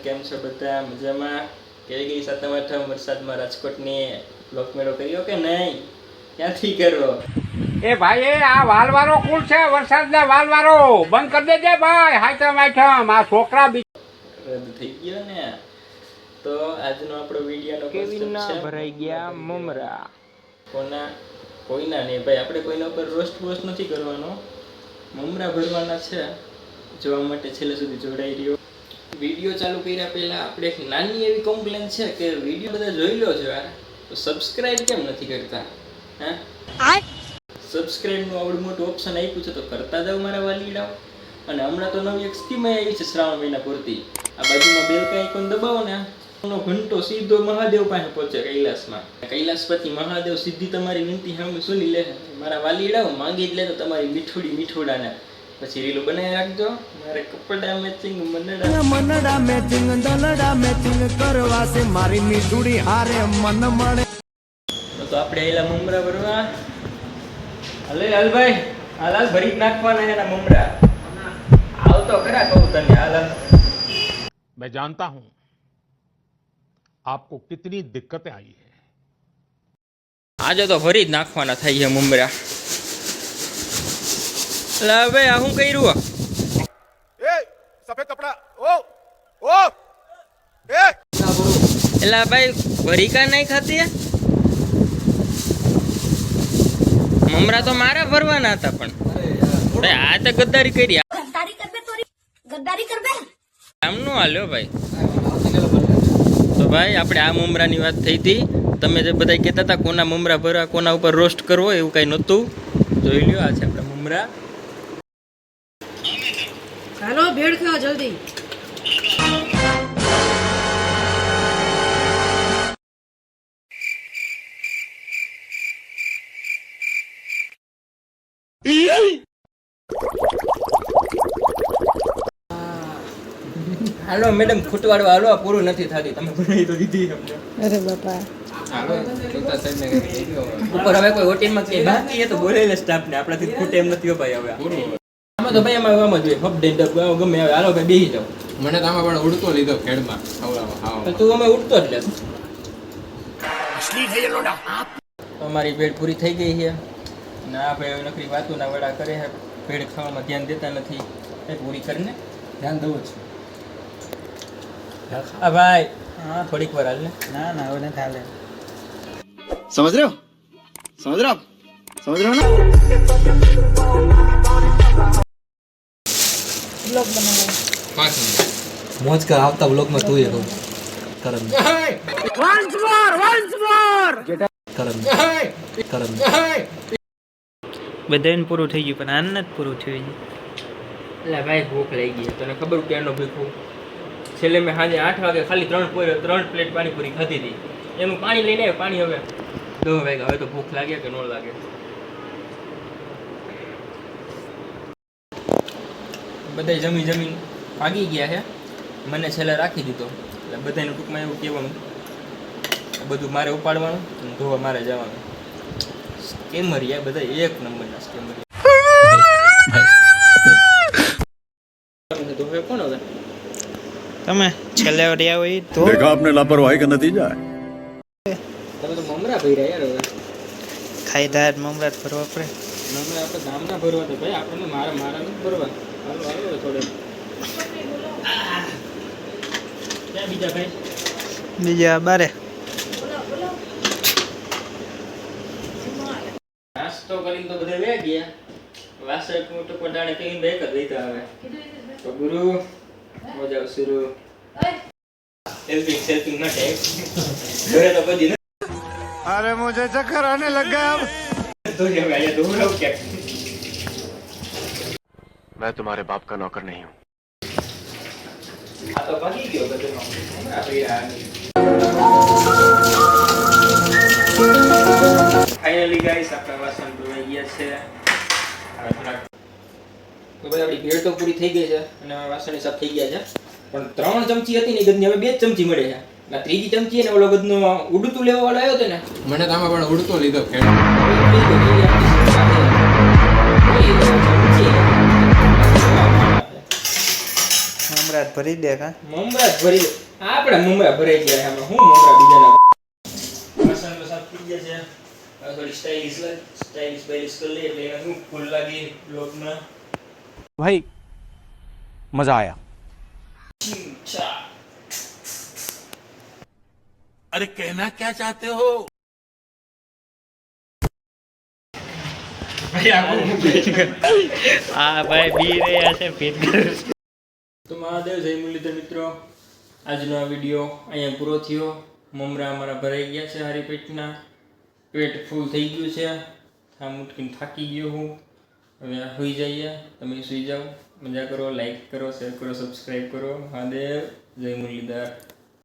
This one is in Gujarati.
કેમ છો બધા મજામાં? કેવી ગઈ સાતમ આઠમ વરસાદમાં રાજકોટની લોકમેળો કર્યો કે નહીં? ક્યાંથી કરો? એ ભાઈ આ વાલવારો કુલ છે વરસાદના વાલવારો બંધ કરી દેજે ભાઈ હાઈટમ આ છોકરા રદ થઈ ગયો ને. તો આજનો આપણો વિડીયોનો કેવીના concept છે ભરાઈ ગયા મમરા. કોઈના નહીં ભાઈ, આપણે કોઈના ઉપર રોસ્ટ નથી કરવાનો, મમરા ભરવાના છે. જોવા માટે છેલ્લે સુધી જોડાઈ રહ્યો. વિડીયો ચાલુ કર્યા પહેલા આપણે એક નાની એવી કમ્પ્લેન છે કે વિડીયો બધા જોઈ લો છો યાર, તો સબસ્ક્રાઇબ કેમ નથી કરતા? હા, સબસ્ક્રાઇબનું આવડું મોટું ઓપ્શન આપ્યું છે તો કરતા જાવ મારા વાલીડાઓ. અને હમણાં તો નવી એક સ્કીમ આવી છે શ્રાવણ મહિના પૂરતી. આ બાજુમાં બેલ કે આઇકોન દબાવો ને, નો ઘંટો સીધો મહાદેવ પાસે પહોંચે કૈલાસમાં. કૈલાસ પછી મહાદેવ સીધી તમારી વિનંતી સામે સુની લે. મારા વાલીડાઓ માંગી જ લે તો તમારી મીઠોડાને પછી રીલું બનાવી રાખજો. મારે કપડા મેચિંગ મનડા મેચિંગ દલડા મેચિંગ કરવા છે મારી મીઠુડી હારે મન મળે. તો આપણે એલા મમરા ભરવા હાલ ભાઈ, હાલ ભરી નાખવાના એના મમરા. આવતો ખરા કહું તને, હાલ. मैं जानता हूं आपको कितनी दिक्कतें आई है. આજે તો ભરી જ નાખવાના થાય છે મમરા. લા ભાઈ આ શું કર્યું? ए सफेद कपड़ा ओ ओ ए એલા ભાઈ ભરી કા નહીં ખાતી? મમરા તો મારા ભરવાના હતા પણ ભાઈ આ તો ગદ્દારી કરી. गद्दारी कर बे આમ નો હાલ્યો ભાઈ. તો ભાઈ આપણે આ મમરાની વાત થઈ હતી. તમે જે બધા કહેતા હતા કોના મમરા ભરવા, કોના ઉપર રોસ્ટ કરવો, એવું કાંઈ નહોતું. જોઈ લ્યો, આ છે આપણા મમરા. हेलो भेड़ खाओ जल्दी હાલો મેડમ, ખૂટવાડવા હાલો, પૂરું નથી થતી. તમે બનાવી તો દીધી અમને. अरे बापा ઉપર હવે કોઈ હોટેલમાં કે બાકી એ તો બોલેલે સ્ટાફને આપણાથી ખૂટે એમ નથી હો ભાઈ. હવે આમાં તો ભાઈ આમાં જોઈએ હબ દે ગમે આવે. હાલો ભાઈ બેસી જાઓ. મને તો આમાં પણ ઉડતો લીધો ખેડમાં તો તું અમે ઉઠતો જ લે. અમારી ભેડ પૂરી થઈ ગઈ છે. ના ભાઈ નકરી વાતો ના વડા કરે છે, ભેડ ખાવામાં ધ્યાન દેતા નથી. એ પૂરી કરીને ધ્યાન દઉં છું. હા ભાઈ, હા થોડીક વાર હાલ ને. ના ના હવે નથી હાલે. समझ रहे हो समझ रहे हो समझ रहे हो ना ब्लॉग बनाओ 5 मिनट મોજ કર. આવતા બ્લોગમાં તું એ કહું કરમ કરમ બધાને પૂરું થઈ ગયું પણ આને જ પૂરું થયું છે. એટલે ભાઈ ભૂખ લાગી ગઈ. તને ખબર કે એનો ભૂખું છેલ્લે મેં સાંજે 8 વાગે ખાલી 3 પ્લેટ પાણીપુરી ખાધી હતી. એનું પાણી લઈને આવ્યો. પાણી હવે 10 વાગ્યા. હવે તો ભૂખ લાગે કે ન લાગે? બધા જમીન ભાગી ગયા છે. મને છેલ્લે રાખી દીધો. એટલે બધાને ટૂંકમાં એવું કહેવાનું, બધું મારે ઉપાડવાનું અને ધોવા મારે જવાનું. સ્કેમરિયા બધા એક નંબરના સ્કેમરિયા. ધોવે કોણ હવે? તમે છેલ્લે રહ્યા હોય તો देखा आपने लापरवाही का नतीजा है તમે તો મમરા ભર્યા યાર. હવે ખાઈદાર મમરા ભરવા પડે. મમરા આપણે ગામના ભરવા તો ભાઈ, આપણને મારા નથી ભરવા. હાલો હાલો થોડે. ક્યાં બીજા ભાઈ? બીજા બારે નાસ્તો કરીને તો બધા વે ગયા. વાસણ ટકો ડાણે કહીને બે જ લીધા. હવે તો ગુરુ મજા શરૂ. સેલ્ફી ના ટેક ઘરે તો બધી अरे मुझे चक्कर आने लग गया अब ધોરી. હવે અહીંયા ધોવું લઉં ક્યાંક. मैं तुम्हारे बाप का नौकर नहीं हूँ. આ તો ભાગી ગયો બધો. મમરા ભર્યા. ફાઇનલી ગાઈસ આપણા વાસણ ધોવાઈ ગયા છે. હવે થોડાક તો ભાઈ આપણી ભેળ તો પૂરી થઈ ગઈ છે અને વાસણ સાફ થઈ ગયા છે. પણ 3 ચમચી હતી ને ગદની, હવે 2 ચમચી મળે છે. ના ત્રીજી ચમચી ને ઓલો ગદનો ઉડતું લેવા વાળો આવ્યો હતો ને, મને તો આમાં પણ ઉડતો લીધો ખેડમાં. મમરા ભરી દે કા મમરા જ ભરી આપણે મમરા ભરાઈ ગયા આમાં હું મમરા બીજાના વાસણ તો સાફ થઈ ગયા છે આ થોડી સ્ટાઇલિશ કરી લે એટલે એને શું ફૂલ લાગી બ્લોગમાં भाई मजा आया अरे कहना क्या चाहते हो હા ભાઈ બી રહ્યા છે ફીટ તો મહાદેવ જય મુરલીધર મિત્રો આજનો આ વિડીયો અહીંયા પૂરો થયો મમરા અમારા ભરાઈ ગયા છે હારી પેટના પેટ ફૂલ થઈ ગયું છે થામ ઉઠકીને થાકી ગયો હું હવે સુઈ જઈએ તમે સુઈ જાઓ મજા કરો લાઈક કરો શેર કરો સબસ્ક્રાઈબ કરો મહાદેવ જય મુરલીધર